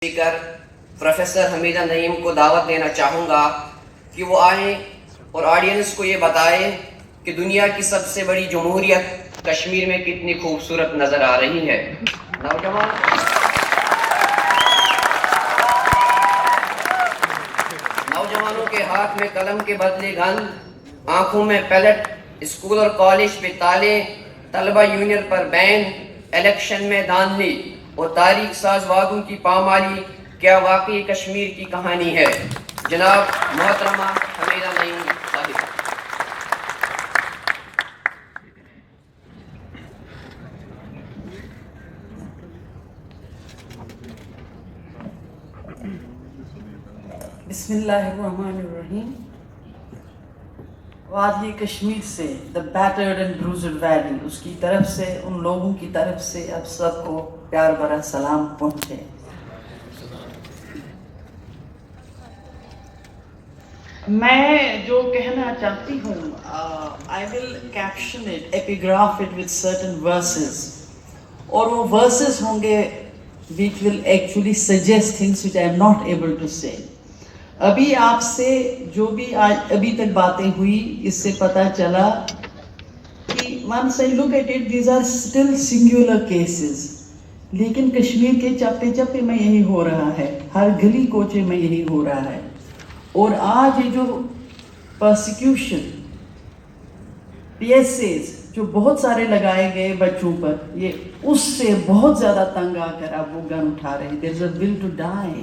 Speaker professor Hamida Naeem को दावत देना चाहूँगा कि वो आए और ऑडियंस को ये बताए कि दुनिया की सबसे बड़ी जमहूरियत कश्मीर में कितनी खूबसूरत नज़र आ रही है। नौजवानों के हाथ में कलम के बदले गन, आंखों में पैलेट, स्कूल और कॉलेज पे ताले, तलबा यूनियन पर बैन, इलेक्शन में धांधली और तारीख साज वादों की पामाली क्या वाकई कश्मीर की कहानी है। जनाब मोहतरमा हमीदा नईम साहिब। बिस्मिल्लाहिर्रहमानिर्रहीम। वादी कश्मीर से the battered and bruised valley, उसकी तरफ से, उन लोगों की तरफ से आप सबको प्यार भरा सलाम पहुँचे। मैं जो कहना चाहती हूँ, I will caption it, epigraph it with certain versus, और वो वर्सेस होंगे which will actually suggest things which I am not able to say. अभी आपसे जो भी आज अभी तक बातें हुई, इससे पता चला कि once I look at it, these are still singular cases. लेकिन कश्मीर के चप्पे चप्पे में यही हो रहा है, हर गली कोचे में यही हो रहा है। और आज ये जो परसिक्यूशन, PSAs जो बहुत सारे लगाए गए बच्चों पर, ये उससे बहुत ज़्यादा तंग आकर अब वो गन उठा रहे हैं। There is a will to die.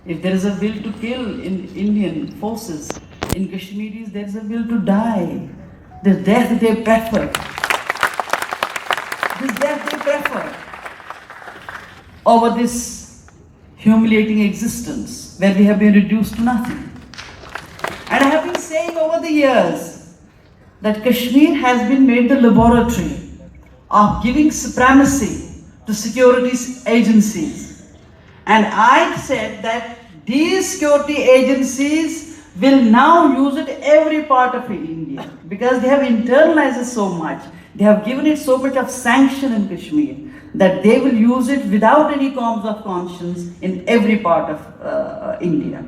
If there is a will to kill in Indian forces, in Kashmiris, there is a will to die. The death they prefer. This death they prefer over this humiliating existence where we have been reduced to nothing. And I have been saying over the years that Kashmir has been made the laboratory of giving supremacy to security agencies. And I said that these security agencies will now use it every part of India because they have internalized it so much. They have given it so much of sanction in Kashmir that they will use it without any qualms of conscience in every part of India.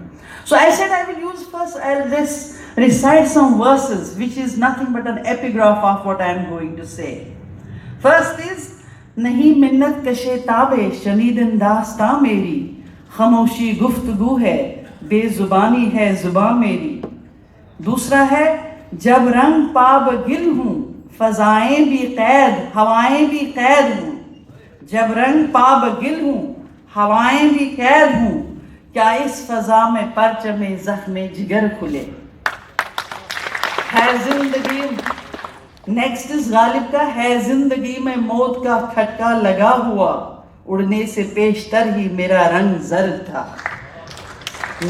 So I said I will use first, I'll just recite some verses which is nothing but an epigraph of what I am going to say. First is, नहीं मिन्नत कशे ताबे शनीदन दास्ता मेरी, खामोशी गुफ्तगू है बेजुबानी है जुबां मेरी। दूसरा है, जब रंग पाब गिल हूँ फजाएं भी कैद हवाएं भी कैद हूँ। जब रंग पाब गिल हूँ हवाएं भी कैद हूँ, क्या इस फजा में परचमे जख्मे जिगर खुले। है जिंदगी, नेक्स्ट इस गालिब का, है जिंदगी में मौत का खटका लगा हुआ, उड़ने से पेशतर ही मेरा रंग जर्द था।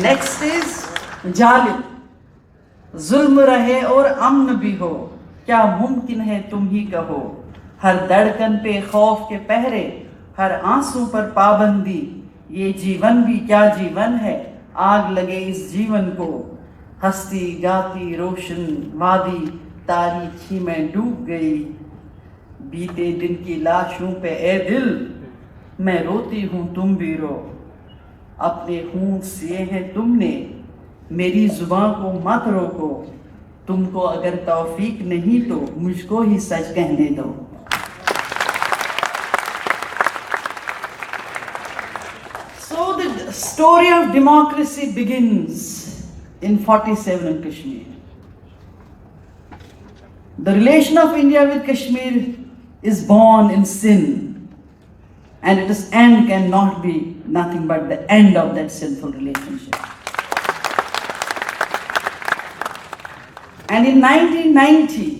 नेक्स्ट इज जालिब, जुल्म रहे और अमन भी हो, क्या मुमकिन है तुम ही कहो। हर धड़कन पे खौफ के पहरे, हर आंसू पर पाबंदी, ये जीवन भी क्या जीवन है, आग लगे इस जीवन को। हंसती गाती रोशन वादी तारीखी में डूब गई, बीते दिन की लाशों पे ए दिल मैं रोती हूँ तुम भी रो। अपने खून सिए हैं तुमने, मेरी जुबान को मत रोको, तुमको अगर तौफीक नहीं तो मुझको ही सच कहने दो। So the story of democracy begins in 47 in Kashmir. The relation of India with Kashmir is born in sin, and its end cannot be nothing but the end of that sinful relationship. And in 1990,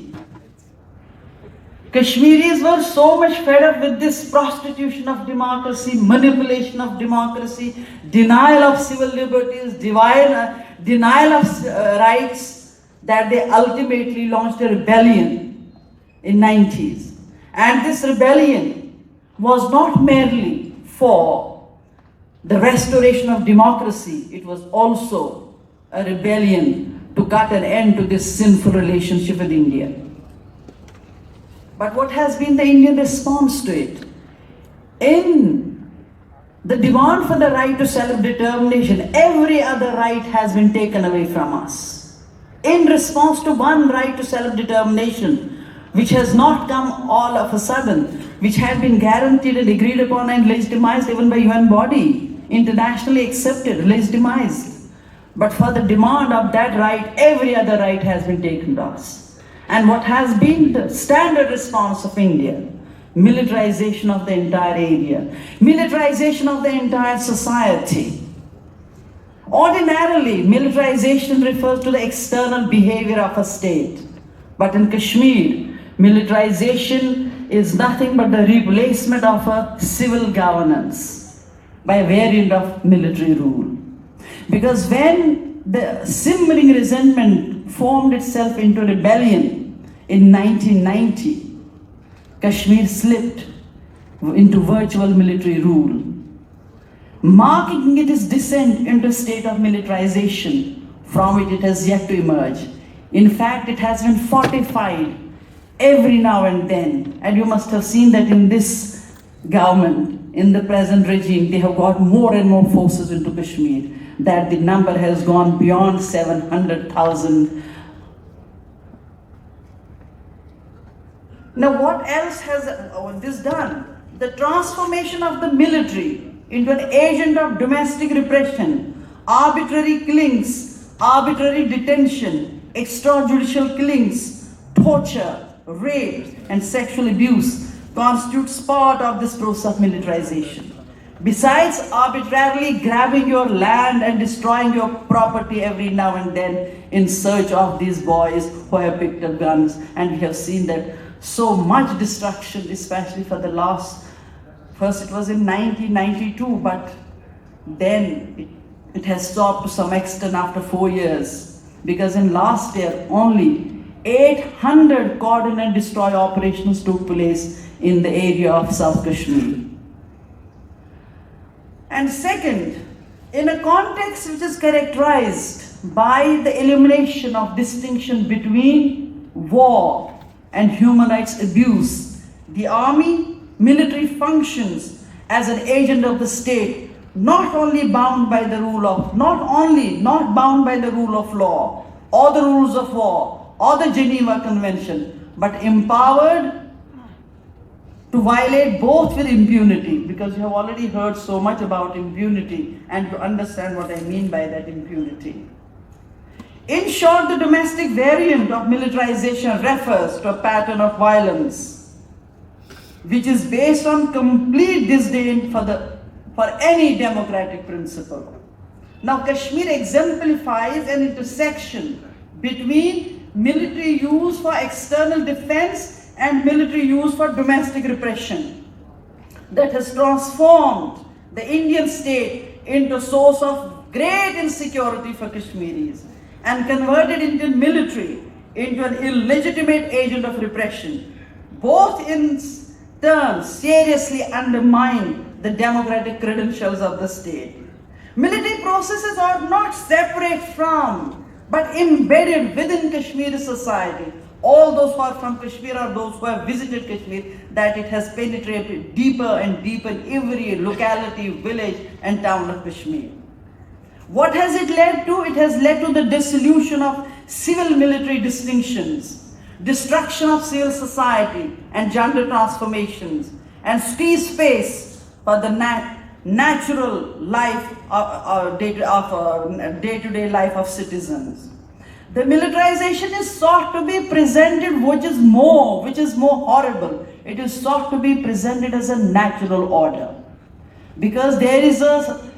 Kashmiris were so much fed up with this prostitution of democracy, manipulation of democracy, denial of civil liberties, denial of rights, that they ultimately launched a rebellion in 90s. And this rebellion was not merely for the restoration of democracy, it was also a rebellion to cut an end to this sinful relationship with India. But what has been the Indian response to it? In The demand for the right to self-determination, every other right has been taken away from us. In response to one right to self-determination, which has not come all of a sudden, which had been guaranteed and agreed upon and legitimized even by UN body, internationally accepted, legitimized. But for the demand of that right, every other right has been taken to us. And what has been the standard response of India? Militarization of the entire area, militarization of the entire society. Ordinarily, militarization refers to the external behavior of a state. But in Kashmir, militarization is nothing but the replacement of a civil governance by a variant of military rule. Because when the simmering resentment formed itself into rebellion in 1990, Kashmir slipped into virtual military rule, marking its descent into a state of militarization from which it has yet to emerge. In fact, it has been fortified every now and then. And you must have seen that in this government, in the present regime, they have got more and more forces into Kashmir, that the number has gone beyond 700,000. Now, what else has this done? The transformation of the military into an agent of domestic repression, arbitrary killings, arbitrary detention, extrajudicial killings, torture, rape, and sexual abuse constitutes part of this process of militarization. Besides arbitrarily grabbing your land and destroying your property every now and then in search of these boys who have picked up guns, and we have seen that so much destruction, especially for the last, first it was in 1992, but then it has stopped to some extent after 4 years, because in last year only 800 cordon and destroy operations took place in the area of South Kashmir. And second, in a context which is characterized by the elimination of distinction between war and human rights abuse, the army military functions as an agent of the state, not bound by the rule of law or the rules of war or the Geneva Convention, but empowered to violate both with impunity, because you have already heard so much about impunity, and to understand what I mean by that impunity. In short, the domestic variant of militarization refers to a pattern of violence which is based on complete disdain for any democratic principle. Now, Kashmir exemplifies an intersection between military use for external defense and military use for domestic repression that has transformed the Indian state into a source of great insecurity for Kashmiris, and converted Indian military into an illegitimate agent of repression. Both in turn seriously undermine the democratic credentials of the state. Military processes are not separate from, but embedded within Kashmiri society. All those who are from Kashmir or those who have visited Kashmir, that it has penetrated deeper and deeper in every locality, village and town of Kashmir. What has it led to? It has led to the dissolution of civil-military distinctions, destruction of civil society and gender transformations, and free space for the natural life of day-to-day life of citizens. The militarization is sought to be presented, which is more horrible. It is sought to be presented as a natural order, because there is a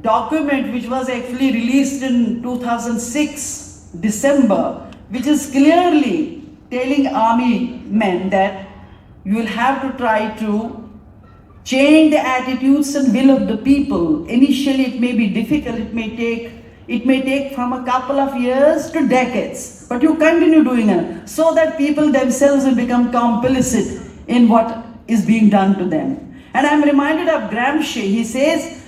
document which was actually released in 2006 December, which is clearly telling army men that you will have to try to change the attitudes and will of the people. Initially it may be difficult, it may take from a couple of years to decades, but you continue doing it so that people themselves will become complicit in what is being done to them. And I'm reminded of Gramsci. He says,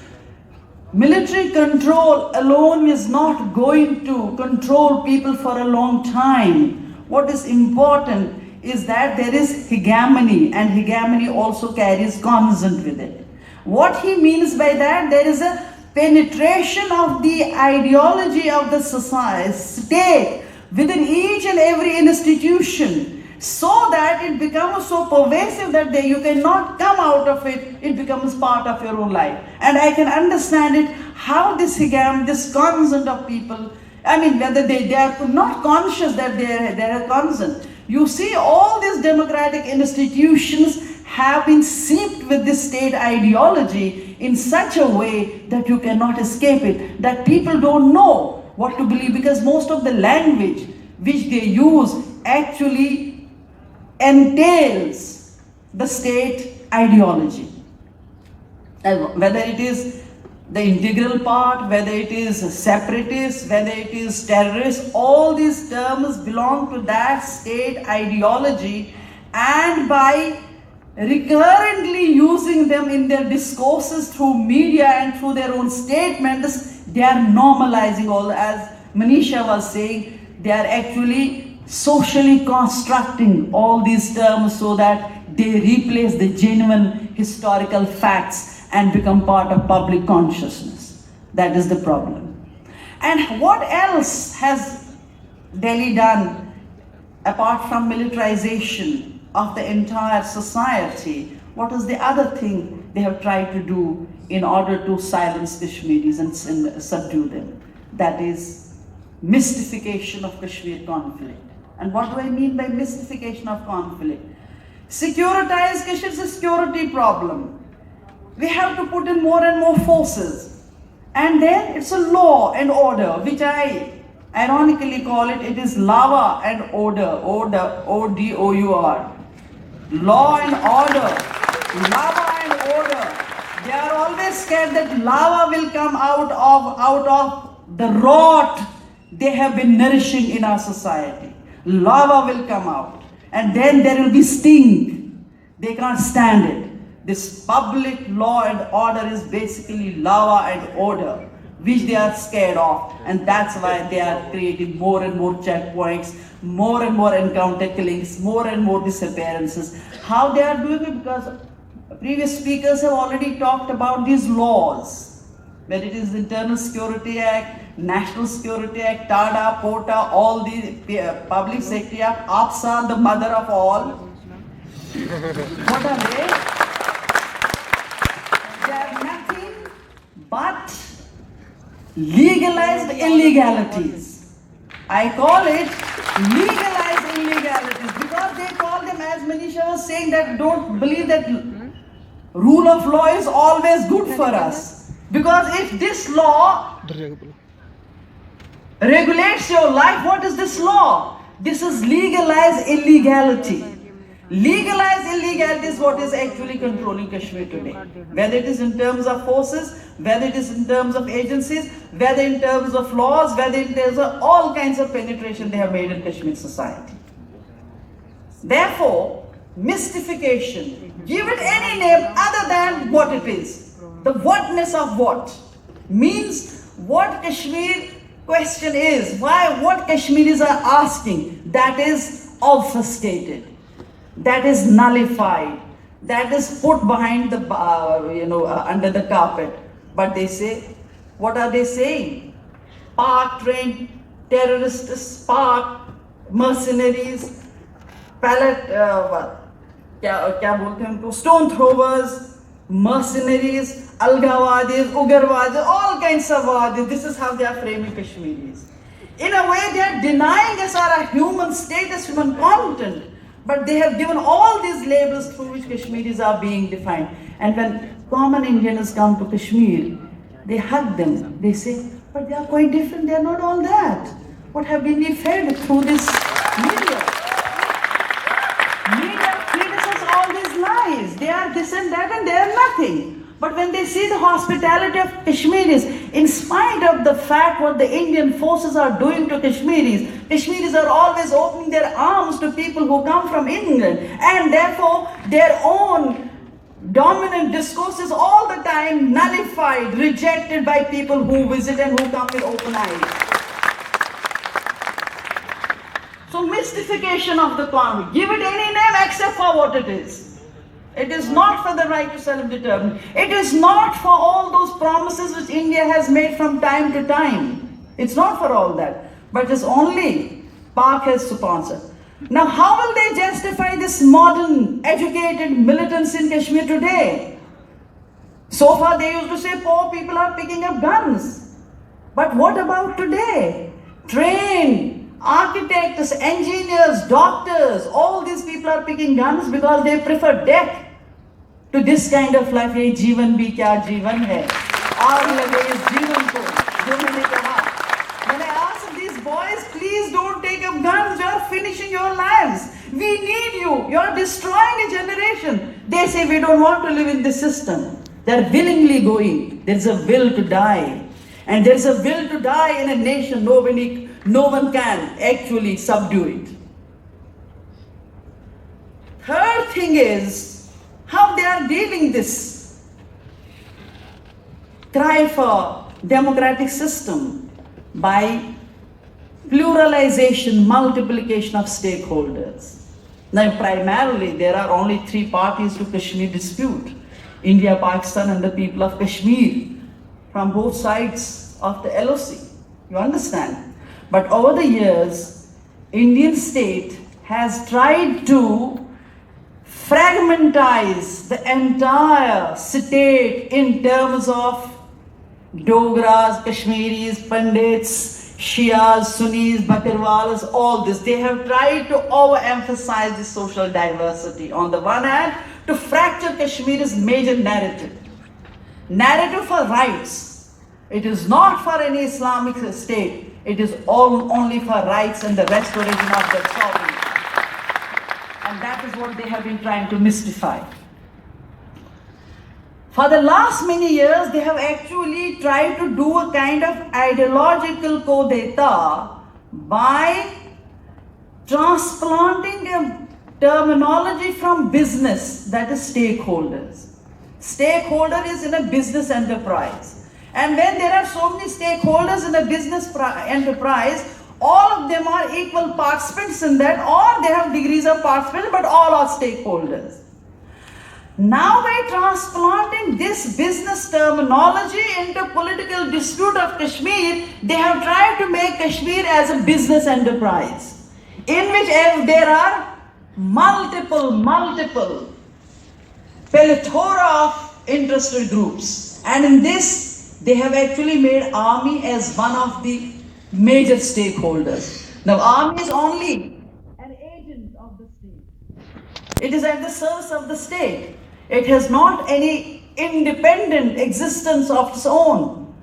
military control alone is not going to control people for a long time. What is important is that there is hegemony, and hegemony also carries consent with it. What he means by that, there is a penetration of the ideology of the society, state, within each and every institution, so that it becomes so pervasive that you cannot come out of it. It becomes part of your own life. And I can understand it, how this hijab, this consent of people, I mean, whether they are not conscious that they are consent. You see, all these democratic institutions have been seeped with this state ideology in such a way that you cannot escape it, that people don't know what to believe, because most of the language which they use actually entails the state ideology. Whether it is the integral part, whether it is separatist, whether it is terrorist, all these terms belong to that state ideology, and by recurrently using them in their discourses through media and through their own statements, they are normalizing all, as Manisha was saying, they are actually socially constructing all these terms so that they replace the genuine historical facts and become part of public consciousness. That is the problem. And what else has Delhi done apart from militarization of the entire society? What is the other thing they have tried to do in order to silence Kashmiris and subdue them? That is mystification of Kashmir conflict. And what do I mean by mystification of conflict? Securitize Kashmir is a security problem. We have to put in more and more forces. And then it's a law and order, which I ironically call it is lava and order, O-D-O-U-R. Law and order, lava and order. They are always scared that lava will come out of the rot they have been nourishing in our society. Lava will come out, and then there will be stink. They can't stand it. This public law and order is basically lava and order, which they are scared of, and that's why they are creating more and more checkpoints, more and more encounter killings, more and more disappearances. How they are doing it? Because previous speakers have already talked about these laws, whether it is Internal Security Act, National Security Act, TADA, POTA, all the Public Safety Act, APSA, the mother of all. What are they? They are nothing but legalized illegalities. I call it legalized illegalities because they call them, as Manisha was saying, that don't believe that rule of law is always good for us. Because if this law regulates your life, what is this law? This is legalized illegality. Legalized illegality is what is actually controlling Kashmir today. Whether it is in terms of forces, whether it is in terms of agencies, whether in terms of laws, whether in terms of all kinds of penetration they have made in Kashmir society. Therefore, mystification, give it any name other than what it is. The whatness of what means what Kashmir question is, why what Kashmiris are asking, that is obfuscated, that is nullified, that is put behind the under the carpet. But they say, what are they saying? Park trained terrorists, park mercenaries, stone throwers, mercenaries, algawadis, ugarwadis, all kinds of wadis. This is how they are framing Kashmiris. In a way, they are denying us our human status, human content. But they have given all these labels through which Kashmiris are being defined. And when common Indians come to Kashmir, they hug them. They say, but they are quite different. They are not all that. What have been fed through this media? Media feed us all these lies. They are this and that and they are nothing. But when they see the hospitality of Kashmiris, in spite of the fact what the Indian forces are doing to Kashmiris, Kashmiris are always opening their arms to people who come from England, and therefore their own dominant discourse is all the time nullified, rejected by people who visit and who come with open eyes. So mystification of the conflict, give it any name except for what it is. It is not for the right to self-determine. It is not for all those promises which India has made from time to time. It's not for all that. But it's only Pak has sponsored. Now, how will they justify this modern, educated militants in Kashmir today? So far, they used to say poor people are picking up guns. But what about today? Trained architects, engineers, doctors, all these people are picking guns because they prefer death to this kind of life. ये जीवन भी क्या जीवन है? आग लगे इस जीवन को, जो मैंने कहा. When I asked these boys, please don't take up guns, you are finishing your lives. We need you. You are destroying a generation. They say we don't want to live in this system. They are willingly going. There is a will to die. And there is a will to die in a nation. No one can actually subdue it. Third thing is how they are dealing this cry for democratic system by pluralization, multiplication of stakeholders. Now primarily there are only three parties to Kashmir dispute: India, Pakistan and the people of Kashmir from both sides of the LOC. You understand? But over the years, Indian state has tried to fragmentize the entire state in terms of Dogras, Kashmiris, Pandits, Shias, Sunnis, Bakarwalas, all this. They have tried to overemphasize the social diversity. On the one hand, to fracture Kashmir's major narrative. Narrative for rights. It is not for any Islamic state. It is only for rights and the restoration of the sovereignty. And that is what they have been trying to mystify. For the last many years, they have actually tried to do a kind of ideological coup d'etat by transplanting a terminology from business, that is stakeholders. Stakeholder is in a business enterprise. And when there are so many stakeholders in a business enterprise, all of them are equal participants in that, or they have degrees of participation, but all are stakeholders. Now by transplanting this business terminology into political dispute of Kashmir, they have tried to make Kashmir as a business enterprise, in which there are multiple plethora of interested groups. And in this, they have actually made army as one of the major stakeholders. Now, army is only an agent of the state. It is at the service of the state. It has not any independent existence of its own.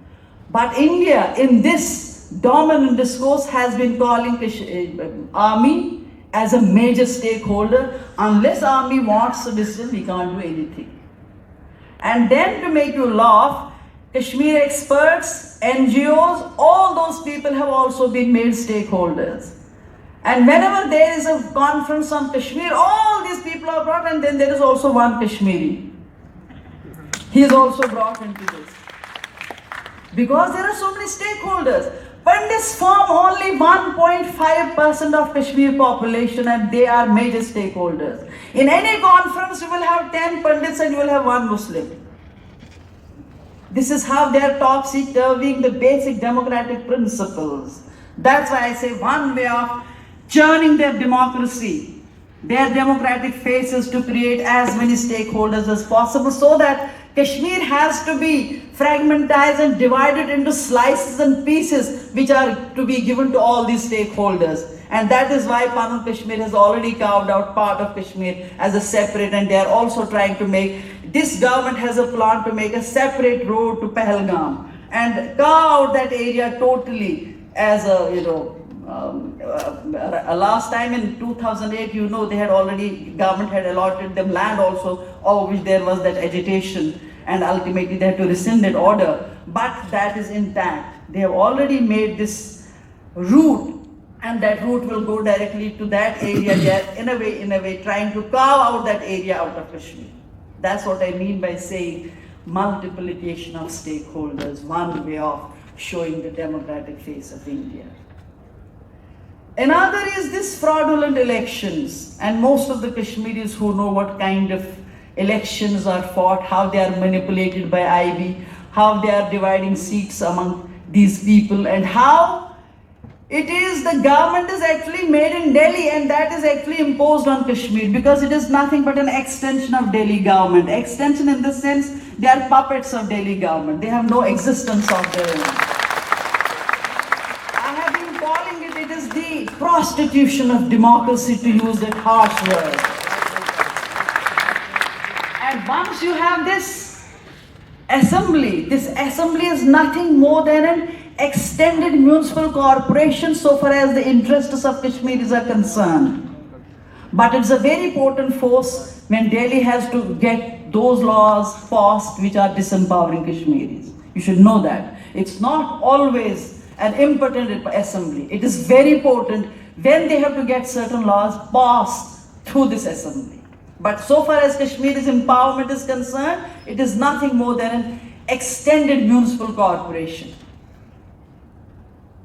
But India, in this dominant discourse, has been calling army as a major stakeholder. Unless army wants a decision, we can't do anything. And then to make you laugh, Kashmir experts, NGOs, all those people have also been made stakeholders. And whenever there is a conference on Kashmir, all these people are brought, and then there is also one Kashmiri. He is also brought into this. Because there are so many stakeholders. Pandits form only 1.5% of Kashmir population, and they are major stakeholders. In any conference, you will have 10 Pandits and you will have one Muslim. This is how they are topsy-turvying the basic democratic principles. That's why I say one way of churning their democracy, their democratic faces, to create as many stakeholders as possible, so that Kashmir has to be fragmentized and divided into slices and pieces which are to be given to all these stakeholders. And that is why Panam Kashmir has already carved out part of Kashmir as a separate, and they are also trying to make, this government has a plan to make a separate road to Pahalgam and carve out that area totally as a, last time in 2008, they had already, government had allotted them land also, over which there was that agitation, and ultimately they had to rescind that order. But that is intact. They have already made this route, and that route will go directly to that area. They are in a way trying to carve out that area out of Kashmir. That's what I mean by saying multiplication of stakeholders, one way of showing the democratic face of India. Another is this fraudulent elections, and most of the Kashmiris who know what kind of elections are fought, how they are manipulated by IB, how they are dividing seats among these people, and how it is the government is actually made in Delhi and that is actually imposed on Kashmir, because it is nothing but an extension of Delhi government. Extension in the sense they are puppets of Delhi government. They have no existence of their own. I have been calling it, it is the prostitution of democracy, to use that harsh word. And once you have this assembly is nothing more than an extended municipal corporation so far as the interests of Kashmiris are concerned. But it's a very potent force when Delhi has to get those laws passed which are disempowering Kashmiris. You should know that. It's not always an impotent assembly. It is very potent when they have to get certain laws passed through this assembly. But so far as Kashmir's empowerment is concerned, it is nothing more than an extended municipal corporation.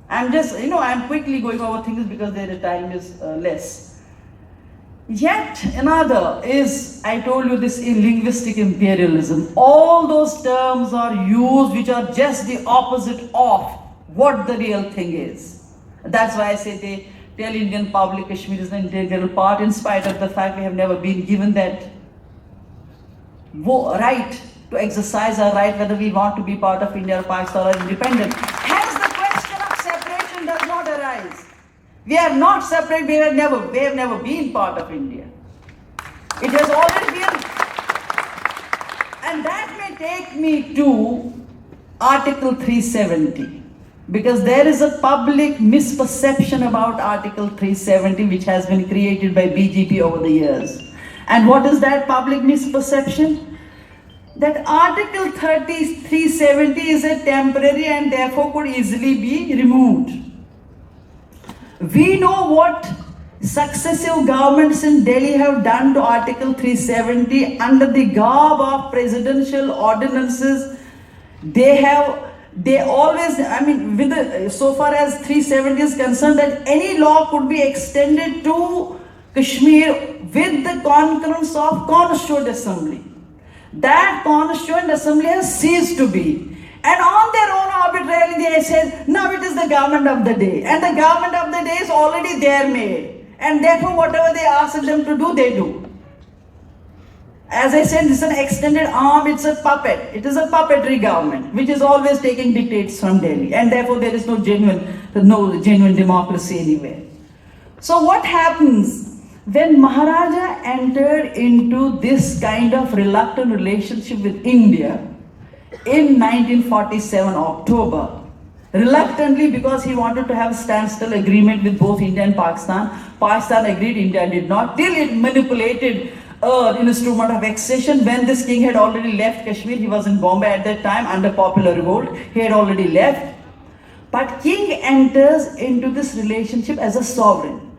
I'm quickly going over things because the time is less. Yet another is, I told you, this linguistic imperialism. All those terms are used which are just the opposite of what the real thing is. That's why I say they tell Indian public Kashmir is an integral part, in spite of the fact we have never been given that right to exercise our right whether we want to be part of India or Pakistan or independent. Hence the question of separation does not arise. We are not separate, we have never been part of India. It has always been, and that may take me to Article 370. Because there is a public misperception about Article 370 which has been created by BJP over the years. And what is that public misperception? That Article 370 is a temporary and therefore could easily be removed. We know what successive governments in Delhi have done to Article 370 under the garb of presidential ordinances. So far as 370 is concerned, that any law could be extended to Kashmir with the concurrence of Constituent Assembly. That Constituent Assembly has ceased to be. And on their own arbitrarily they said, now it is the government of the day. And the government of the day is already there made. And therefore whatever they ask them to do, they do. As I said, this is an extended arm, it's a puppet. It is a puppetry government, which is always taking dictates from Delhi. And therefore there is no genuine democracy anywhere. So what happens when Maharaja entered into this kind of reluctant relationship with India in 1947 October? Reluctantly, because he wanted to have a standstill agreement with both India and Pakistan. Pakistan agreed, India did not, till it manipulated instrument of accession. When this king had already left Kashmir, he was in Bombay at that time under popular revolt, he had already left. But king enters into this relationship as a sovereign.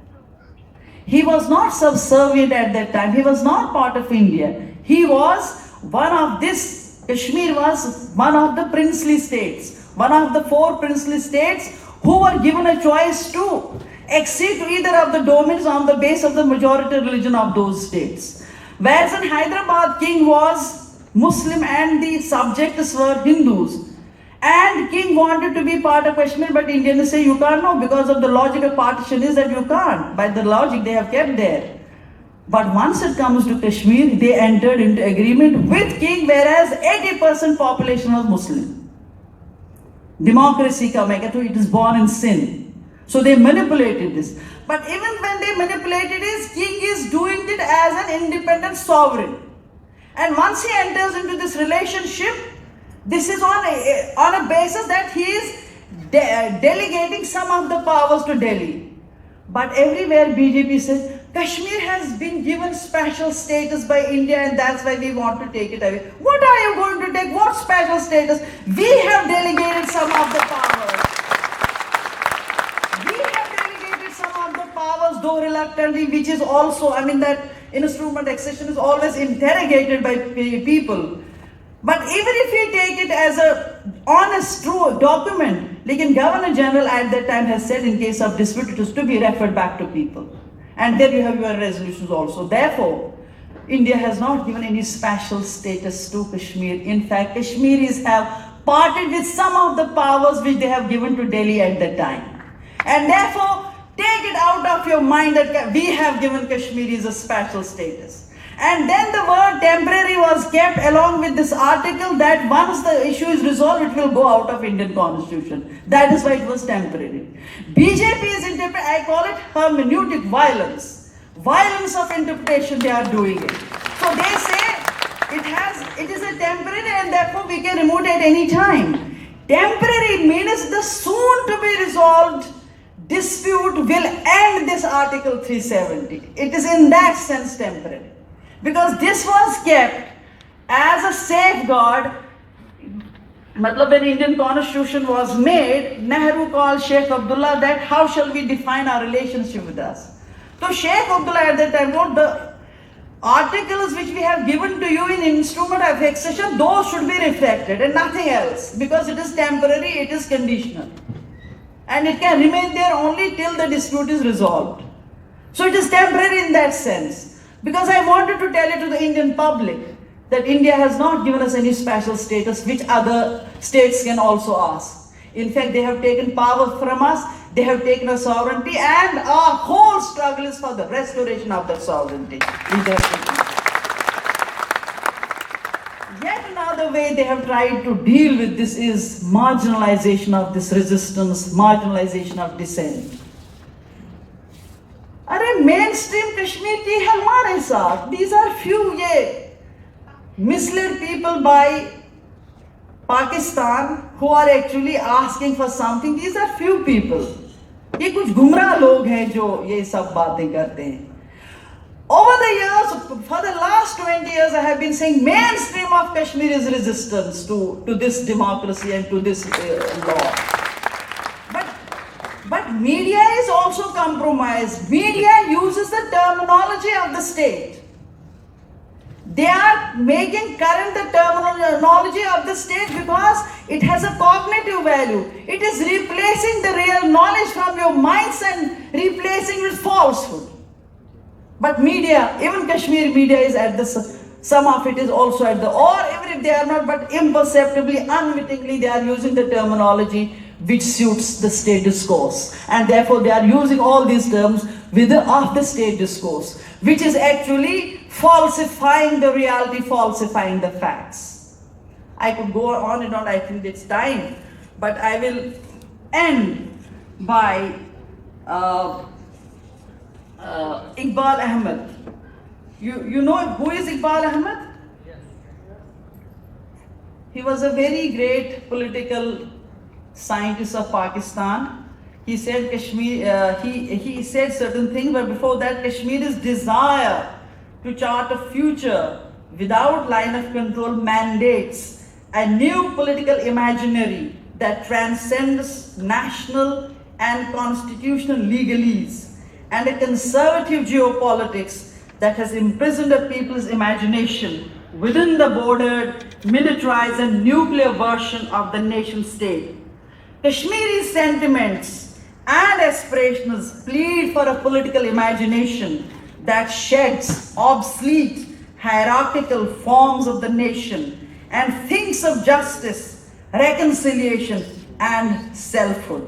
He was not subservient at that time, he was not part of India. He was Kashmir was one of the princely states, one of the 4 princely states who were given a choice to accede to either of the domains on the basis of the majority religion of those states. Whereas in Hyderabad, king was Muslim and the subjects were Hindus. And king wanted to be part of Kashmir, but Indians say you can't, no, because of the logic of partition is that you can't. By the logic they have kept there. But once it comes to Kashmir, they entered into agreement with king, whereas 80% population was Muslim. Democracy, it is born in sin. So they manipulated this. But even when they manipulated it, king is doing it as an independent sovereign. And once he enters into this relationship, this is on a basis that he is delegating some of the powers to Delhi. But everywhere BJP says, Kashmir has been given special status by India and that's why we want to take it away. What are you going to take? What special status? We have delegated some of the powers. Though reluctantly, which is also, that instrument accession is always interrogated by people. But even if we take it as a honest, true document, like Governor General at that time has said in case of dispute, it is to be referred back to people. And there you have your resolutions also. Therefore, India has not given any special status to Kashmir. In fact, Kashmiris have parted with some of the powers which they have given to Delhi at the time. And therefore, take it out of your mind that we have given Kashmiris a special status. And then the word temporary was kept along with this article that once the issue is resolved, it will go out of Indian constitution. That is why it was temporary. BJP is interpreting, I call it hermeneutic violence. Violence of interpretation, they are doing it. So they say it is a temporary and therefore we can remove it at any time. Temporary means the soon to be resolved dispute will end this Article 370. It is in that sense temporary. Because this was kept as a safeguard. Matlab, when Indian constitution was made, Nehru called Sheikh Abdullah that how shall we define our relationship with us? So Sheikh Abdullah at that time wrote the articles which we have given to you in instrument of accession, those should be reflected and nothing else, because it is temporary, it is conditional. And it can remain there only till the dispute is resolved. So it is temporary in that sense. Because I wanted to tell it to the Indian public that India has not given us any special status which other states can also ask. In fact, they have taken power from us, they have taken our sovereignty, and our whole struggle is for the restoration of that sovereignty. Yet another way they have tried to deal with this is marginalization of this resistance, marginalization of dissent. अरे mainstream Kashmir की है हमारे साथ. These are few ये misled people by Pakistan who are actually asking for something. These are few people. ये कुछ गुमराह लोग हैं जो ये सब बातें करते हैं. Over the years, for the last 20 years, I have been saying mainstream of Kashmir is resistance to this democracy and to this law. But media is also compromised. Media uses the terminology of the state. They are making current the terminology of the state because it has a cognitive value. It is replacing the real knowledge from your minds and replacing with falsehood. But media, even Kashmir media is at the, some of it is also at the, or even if they are not, but imperceptibly, unwittingly, they are using the terminology which suits the state discourse. And therefore they are using all these terms of the state discourse, which is actually falsifying the reality, falsifying the facts. I could go on and on, I think it's time, but I will end by Iqbal Ahmed. You know who is Iqbal Ahmed? He was a very great political scientist of Pakistan. He said Kashmir, he said certain things, but before that, Kashmir's desire to chart a future without line of control mandates a new political imaginary that transcends national and constitutional legalese and a conservative geopolitics that has imprisoned a people's imagination within the bordered, militarized and nuclear version of the nation state. Kashmiri sentiments and aspirations plead for a political imagination that sheds obsolete hierarchical forms of the nation and thinks of justice, reconciliation and selfhood.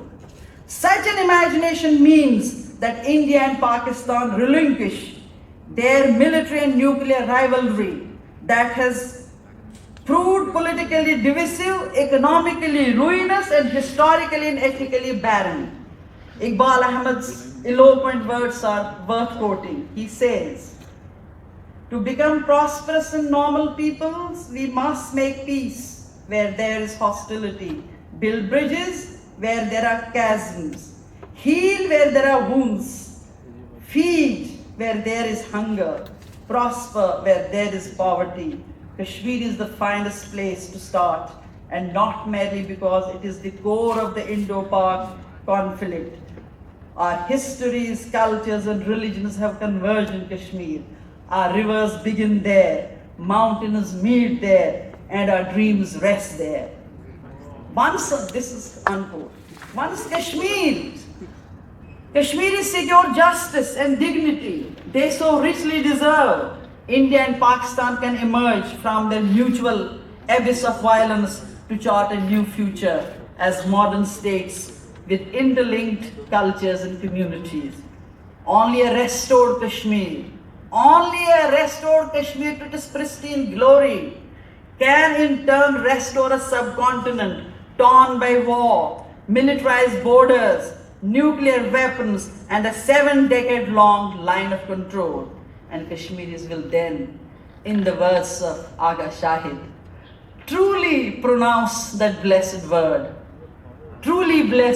Such an imagination means that India and Pakistan relinquish their military and nuclear rivalry that has proved politically divisive, economically ruinous and historically and ethically barren. Iqbal Ahmed's eloquent words are worth quoting. He says, "To become prosperous and normal peoples, we must make peace where there is hostility, build bridges where there are chasms, heal where there are wounds, feed where there is hunger, prosper where there is poverty. Kashmir is the finest place to start, and not merely because it is the core of the Indo-Pak conflict. Our histories, cultures and religions have converged in Kashmir. Our rivers begin there, mountains meet there, and our dreams rest there. Once, this is unquote, once Kashmiris secure justice and dignity they so richly deserve, India and Pakistan can emerge from their mutual abyss of violence to chart a new future as modern states with interlinked cultures and communities. Only a restored Kashmir, only a restored Kashmir to its pristine glory can in turn restore a subcontinent torn by war, militarized borders, nuclear weapons, and a 7-decade-long line of control. And Kashmiris will then, in the words of Aga Shahid, truly pronounce that blessed word. Truly blessed.